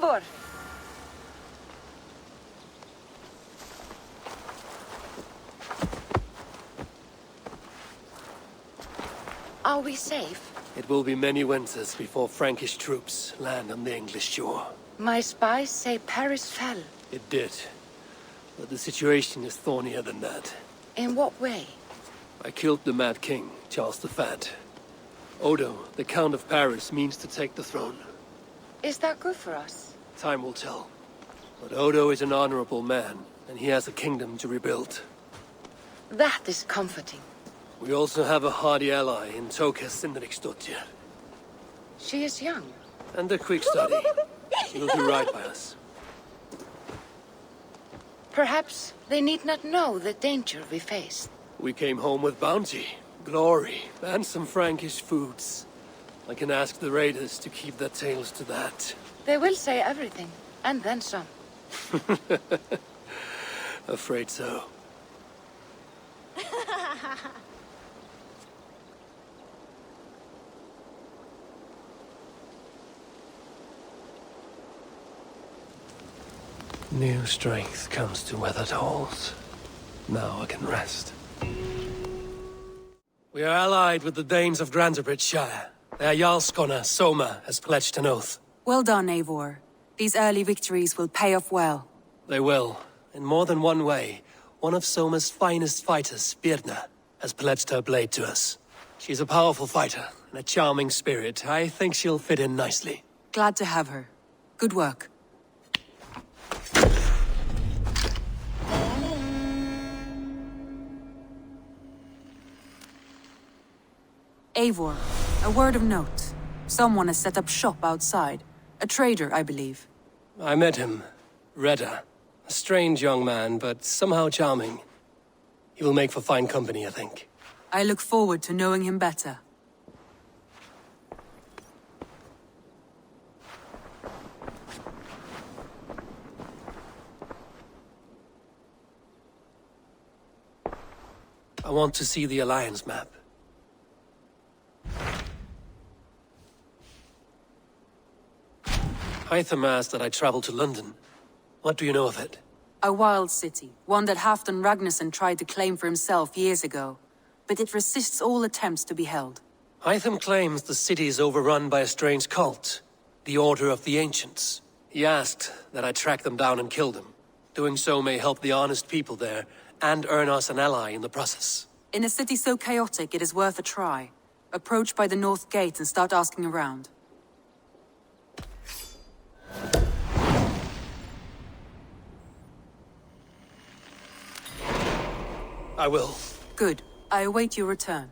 Eivor! Are we safe? It will be many winters before Frankish troops land on the English shore. My spies say Paris fell. It did. But the situation is thornier than that. In what way? I killed the Mad King, Charles the Fat. Odo, the Count of Paris, means to take the throne. Is that good for us? Time will tell. But Odo is an honorable man, and he has a kingdom to rebuild. That is comforting. We also have a hardy ally in Toka Sindriksdottir. She is young. And a quick study. She'll do right by us. Perhaps they need not know the danger we face. We came home with bounty, glory, and some Frankish foods. I can ask the raiders to keep their tails to that. They will say everything, and then some. Afraid so. New strength comes to weathered halls. Now I can rest. We are allied with the Danes of Grantebridgeshire. Their Jarlskona, Soma, has pledged an oath. Well done, Eivor. These early victories will pay off well. They will. In more than one way. One of Soma's finest fighters, Birna, has pledged her blade to us. She's a powerful fighter and a charming spirit. I think she'll fit in nicely. Glad to have her. Good work. Eivor, a word of note. Someone has set up shop outside. A trader, I believe. I met him. Redda. A strange young man, but somehow charming. He will make for fine company, I think. I look forward to knowing him better. I want to see the Alliance map. Hytham asked that I travel to London. What do you know of it? A wild city, one that Halfdan Ragnarsson tried to claim for himself years ago. But it resists all attempts to be held. Hytham claims the city is overrun by a strange cult, the Order of the Ancients. He asked that I track them down and kill them. Doing so may help the honest people there, and earn us an ally in the process. In a city so chaotic, it is worth a try. Approach by the North Gate and start asking around. I will. Good. I await your return.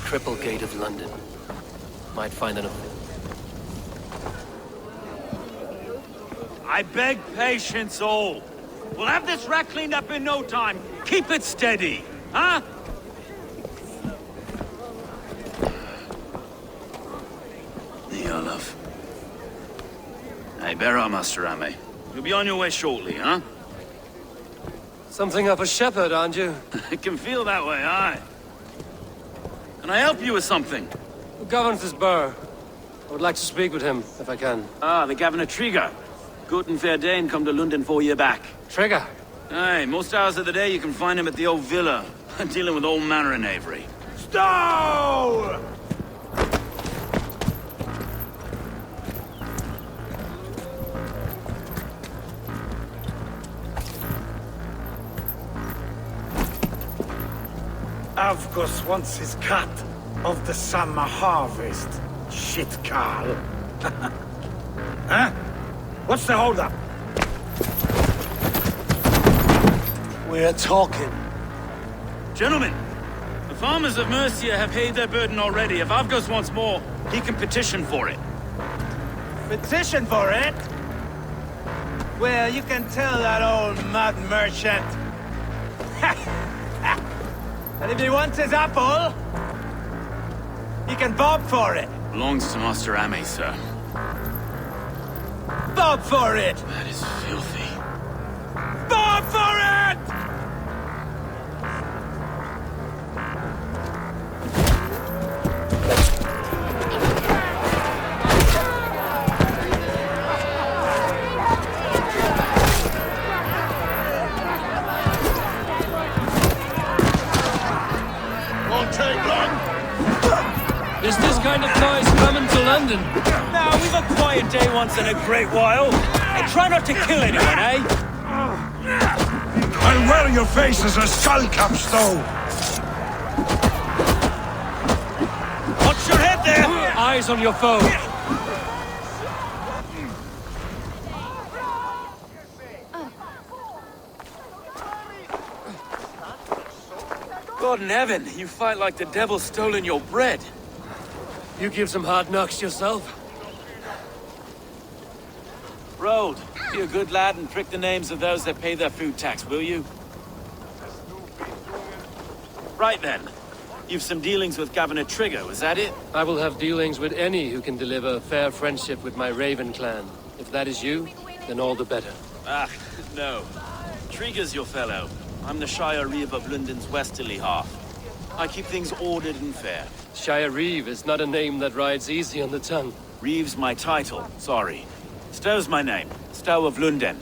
Triple Gate of London. Might find an... I beg patience, all. We'll have this wreck cleaned up in no time. Keep it steady, huh? Olaf. Hey, bear our Master Ame. You'll be on your way shortly, huh? Something of a shepherd, aren't you? It can feel that way, aye. Can I help you with something? Who governs this burr? I would like to speak with him, if I can. Ah, the Governor Trigger. Good and fair Dane come to London 4 year back. Trigger? Aye, most hours of the day you can find him at the old villa, dealing with all manner in Avery. Stow! Avgos wants his cut of the summer harvest. Shit, Carl. Huh? What's the holdup? We're talking. Gentlemen, the Farmers of Mercia have paid their burden already. If Avgos wants more, he can petition for it. Petition for it? Well, you can tell that old mud merchant. And if he wants his apple, he can bob for it. Belongs to Master Ame, sir. Bob for it! That is filthy. Bob for it! Won't take long. Is this kind of noise coming to London? Now, we've a quiet day once in a great while. And try not to kill anyone, eh? I'll wear your face as a skull capstone! Watch your head there! Eyes on your foe. God in heaven, you fight like the devil's stolen your bread. You give some hard knocks yourself. Road, be a good lad and prick the names of those that pay their food tax, will you? Right then. You've some dealings with Governor Trigger, was that it? I will have dealings with any who can deliver a fair friendship with my Raven clan. If that is you, then all the better. Ah, no. Trigger's your fellow. I'm the Shire Reeve of London's westerly half. I keep things ordered and fair. Shire Reeve is not a name that rides easy on the tongue. Reeve's my title, sorry. Stow's my name. Stow of Lunden.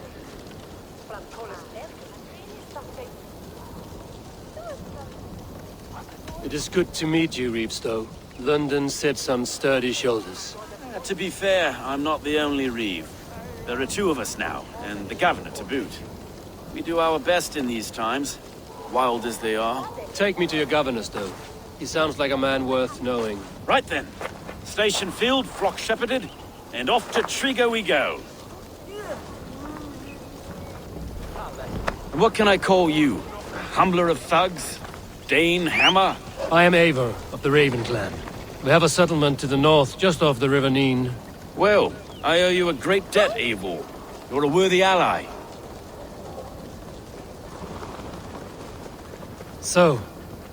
It is good to meet you, Reevestow. London sits on sturdy shoulders. To be fair, I'm not the only Reeve. There are two of us now, and the governor to boot. We do our best in these times, wild as they are. Take me to your governor, Stow. He sounds like a man worth knowing. Right then. Station filled, flock shepherded, and off to Trigger we go. And what can I call you? Humbler of thugs? Dane, hammer? I am Eivor, of the Raven clan. We have a settlement to the north, just off the River Neen. Well, I owe you a great debt, Eivor. You're a worthy ally. So,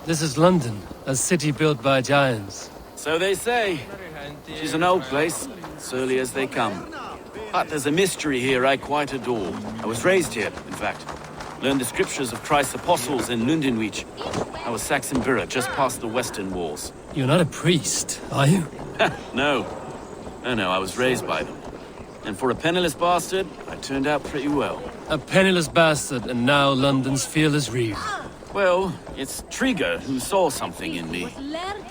this is London, a city built by giants. So they say. She's an old place, surly as they come. But there's a mystery here I quite adore. I was raised here, in fact. Learned the scriptures of Christ's apostles in Lundenwich. I was Saxon borough, just past the western walls. You're not a priest, are you? No. No, I was raised by them. And for a penniless bastard, I turned out pretty well. A penniless bastard, and now London's fearless Reeve. Well, it's Trigger who saw something in me.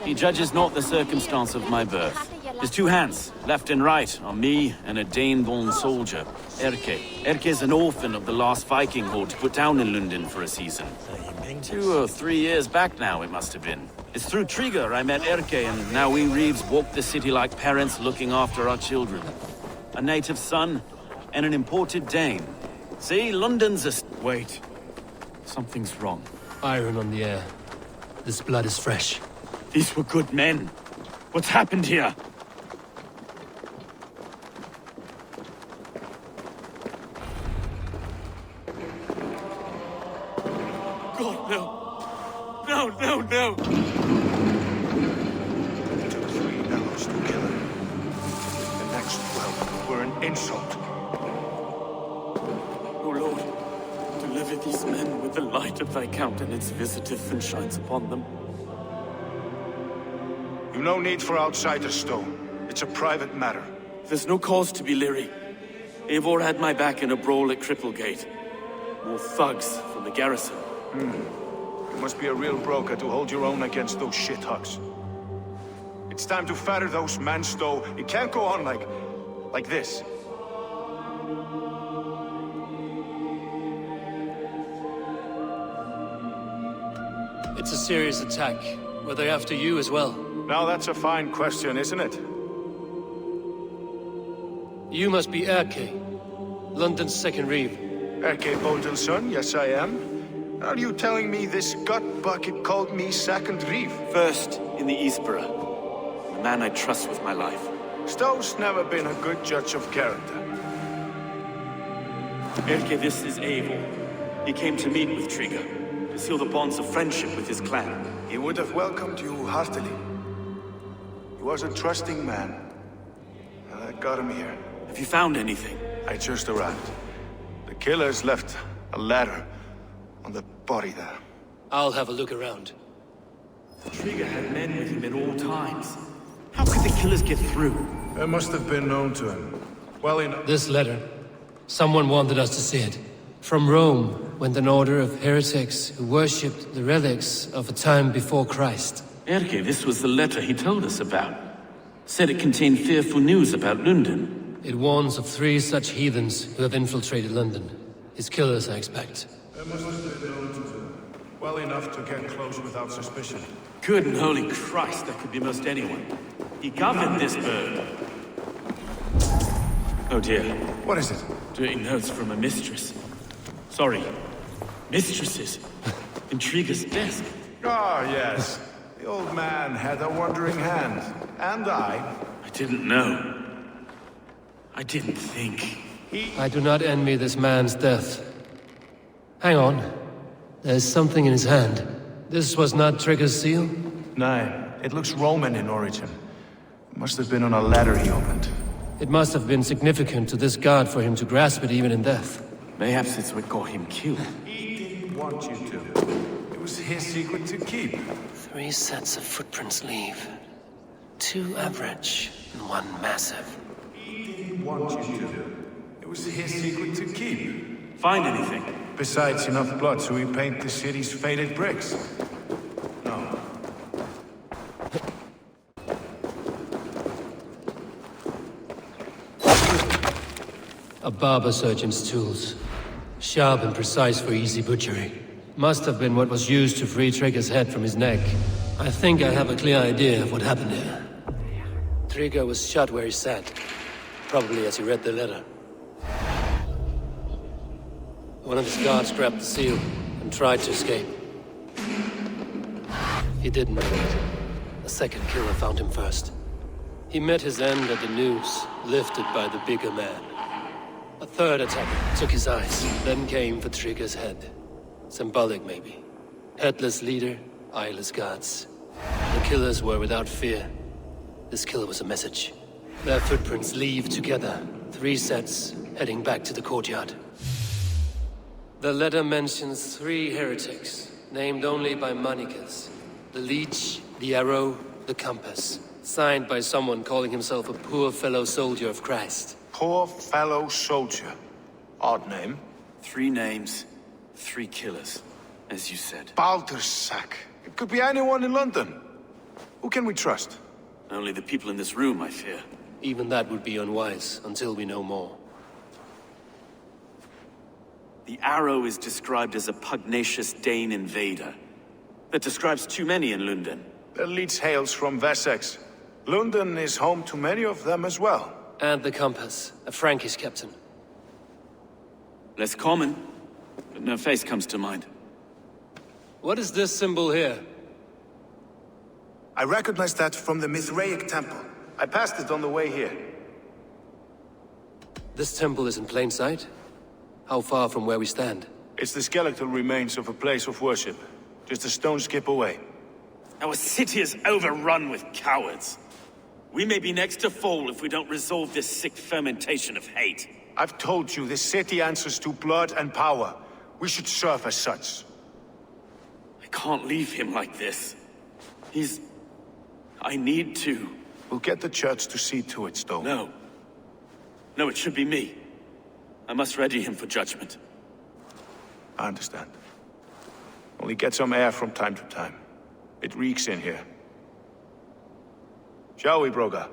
He judges not the circumstance of my birth. His two hands, left and right, are me and a Dane-born soldier, Erke. Erke's an orphan of the last Viking horde put down in London for a season. 2 or 3 years back now, it must have been. It's through Trigger I met Erke, and now we Reeves walk the city like parents looking after our children. A native son and an imported Dane. See, London's a... Wait. Something's wrong. Iron on the air. This blood is fresh. These were good men. What's happened here? God, no. No. 3 hours to kill him. The next 12 were an insult. O Lord, deliver these men with the light of thy countenance visiteth and shines upon them. You've no need for outsiders, Stow. It's a private matter. There's no cause to be leery. Eivor had my back in a brawl at Cripplegate. More thugs from the garrison. You must be a real broker to hold your own against those shithugs. It's time to fatter those men, Stow. It can't go on like this. It's a serious attack. Were they after you as well? Now that's a fine question, isn't it? You must be Erke, London's second Reeve. Erke Bolton's son, yes I am. Are you telling me this gut bucket called me second reef? First in the Eastborough. The man I trust with my life. Stowe's never been a good judge of character. Erke, this is Eivor. He came to meet with Treacher, to seal the bonds of friendship with his clan. He would have welcomed you heartily. He was a trusting man. And I got him here. Have you found anything? I just arrived. The killers left a ladder on the body there. I'll have a look around. Treacher had men with him at all times. How could the killers get through? It must have been known to him. Well enough. This letter. Someone wanted us to see it. From Rome went an order of heretics who worshipped the relics of a time before Christ. Erke, this was the letter he told us about. Said it contained fearful news about London. It warns of 3 such heathens who have infiltrated London. His killers, I expect. It must have been known to him. Well enough to get close without suspicion. Good and holy Christ, that could be most anyone. He governed this bird. Oh dear. What is it? Dirty notes from a mistress. Sorry. Mistresses. In Treacher's desk. Ah, yes. The old man had a wandering hand. And I didn't know. I didn't think. I do not envy this man's death. Hang on. There's something in his hand. This was not Treacher's seal? No, it looks Roman in origin. It must have been on a ladder he opened. It must have been significant to this god for him to grasp it even in death. Mayhaps it's what got him killed. He didn't want you to. It was his secret to keep. 3 sets of footprints leave. 2 average and 1 massive. He didn't want you to. It was his secret to keep. Find anything? Besides enough blood to repaint the city's faded bricks. No. A barber surgeon's tools. Sharp and precise for easy butchery. Must have been what was used to free Treacher's head from his neck. I think I have a clear idea of what happened here. Treacher was shot where he sat. Probably as he read the letter. One of his guards grabbed the seal and tried to escape. He didn't make it. A second killer found him first. He met his end at the noose, lifted by the bigger man. A third attacker took his eyes, then came for Treacher's head. Symbolic, maybe. Headless leader, eyeless guards. The killers were without fear. This kill was a message. Their footprints leave together. 3 sets, heading back to the courtyard. The letter mentions 3 heretics, named only by monikers. The leech, the arrow, the compass. Signed by someone calling himself a poor fellow soldier of Christ. Poor fellow soldier. Odd name. 3 names, 3 killers, as you said. Baldersack. It could be anyone in London. Who can we trust? Only the people in this room, I fear. Even that would be unwise, until we know more. The arrow is described as a pugnacious Dane invader. That describes too many in London. The leech hails from Wessex. London is home to many of them as well. And the compass, a Frankish captain. Less common, but no face comes to mind. What is this symbol here? I recognize that from the Mithraic temple. I passed it on the way here. This temple is in plain sight? How far from where we stand? It's the skeletal remains of a place of worship. Just a stone's skip away. Our city is overrun with cowards. We may be next to fall if we don't resolve this sick fermentation of hate. I've told you, this city answers to blood and power. We should serve as such. I can't leave him like this. I need to. We'll get the church to see to it, Stone. No. No, it should be me. I must ready him for judgment. I understand. Only get some air from time to time. It reeks in here. Shall we, Broga?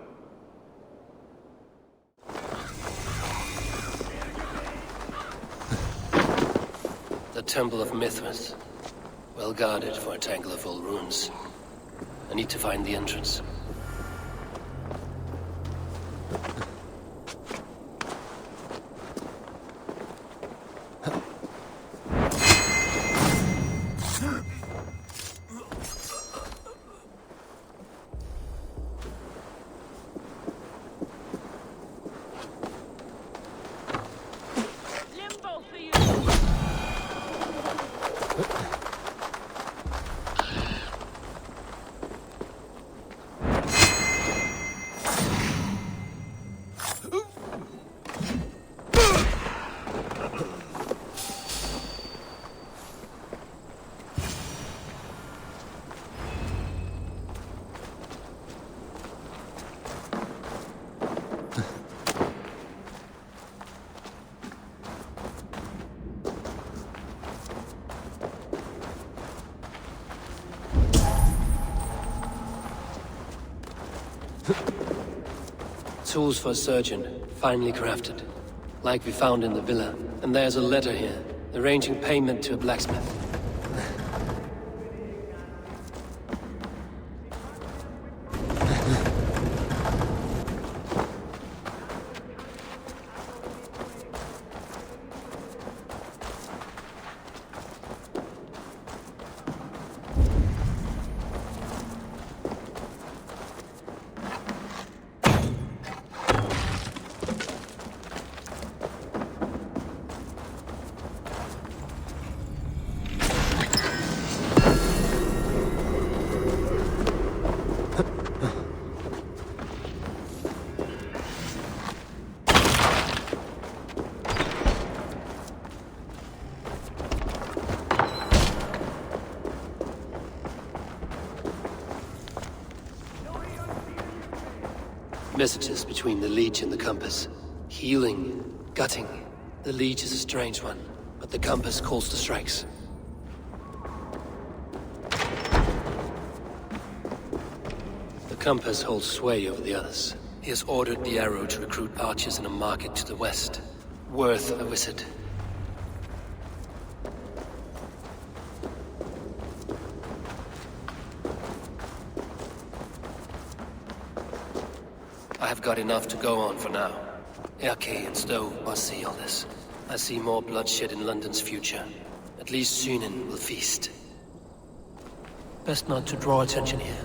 The Temple of Mithras. Well guarded for a tangle of old ruins. I need to find the entrance. Tools for a surgeon, finely crafted. Like we found in the villa. And there's a letter here, arranging payment to a blacksmith. Messages between the Leech and the Compass. Healing, gutting. The Leech is a strange one, but the Compass calls the strikes. The Compass holds sway over the others. He has ordered the Arrow to recruit archers in a market to the west. Worth a visit. I've got enough to go on for now. Erke and Stowe must see all this. I see more bloodshed in London's future. At least Sunan will feast. Best not to draw attention here.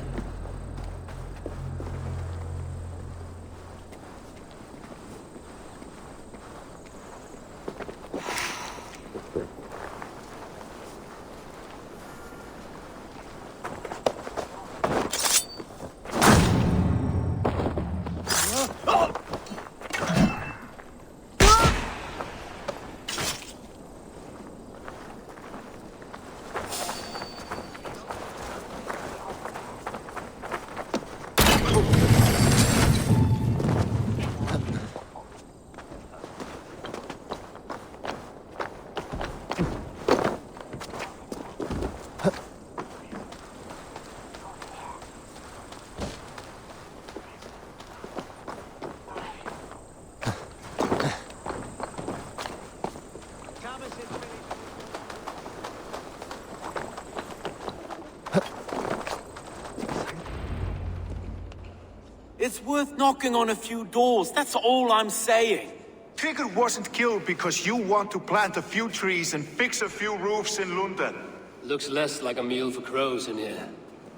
It's worth knocking on a few doors, that's all I'm saying. Trigger wasn't killed because you want to plant a few trees and fix a few roofs in London. Looks less like a meal for crows in here.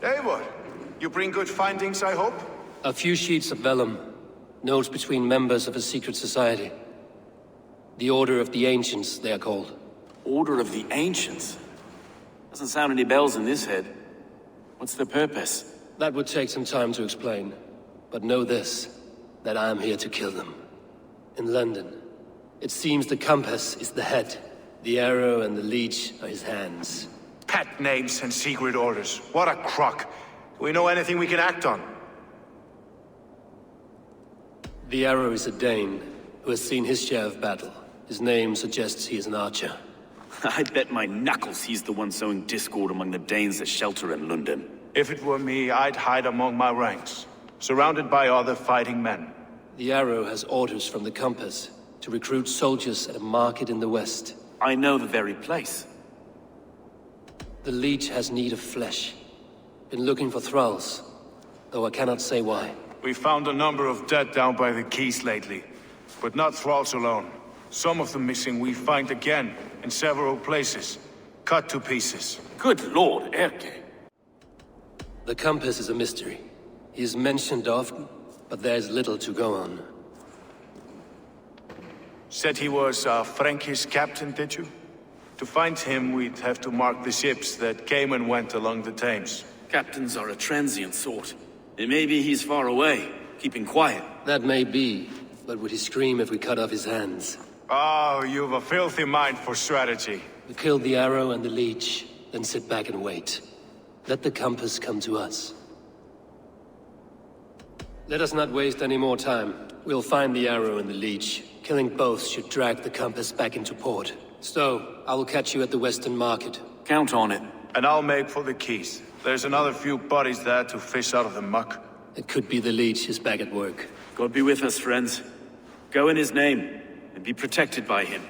Eivor, you bring good findings, I hope? A few sheets of vellum. Notes between members of a secret society. The Order of the Ancients, they are called. Order of the Ancients? Doesn't sound any bells in this head. What's their purpose? That would take some time to explain. But know this, that I am here to kill them. In London, it seems the Compass is the head. The Arrow and the Leech are his hands. Pet names and secret orders. What a crock. Do we know anything we can act on? The Arrow is a Dane, who has seen his share of battle. His name suggests he is an archer. I bet my knuckles he's the one sowing discord among the Danes that shelter in London. If it were me, I'd hide among my ranks, surrounded by other fighting men. The Arrow has orders from the Compass to recruit soldiers at a market in the west. I know the very place. The Leech has need of flesh. Been looking for thralls, though I cannot say why. We found a number of dead down by the quays lately, but not thralls alone. Some of the missing we find again in several places, cut to pieces. Good lord, Erke. The Compass is a mystery. He is mentioned often, but there's little to go on. Said he was a Frankish captain, did you? To find him, we'd have to mark the ships that came and went along the Thames. Captains are a transient sort. It may be he's far away, keeping quiet. That may be, but would he scream if we cut off his hands? Oh, you've a filthy mind for strategy. We kill the Arrow and the Leech, then sit back and wait. Let the Compass come to us. Let us not waste any more time. We'll find the Arrow and the Leech. Killing both should drag the Compass back into port. Stowe, I will catch you at the Western Market. Count on it. And I'll make for the quays. There's another few bodies there to fish out of the muck. It could be the Leech is back at work. God be with us, friends. Go in his name, and be protected by him.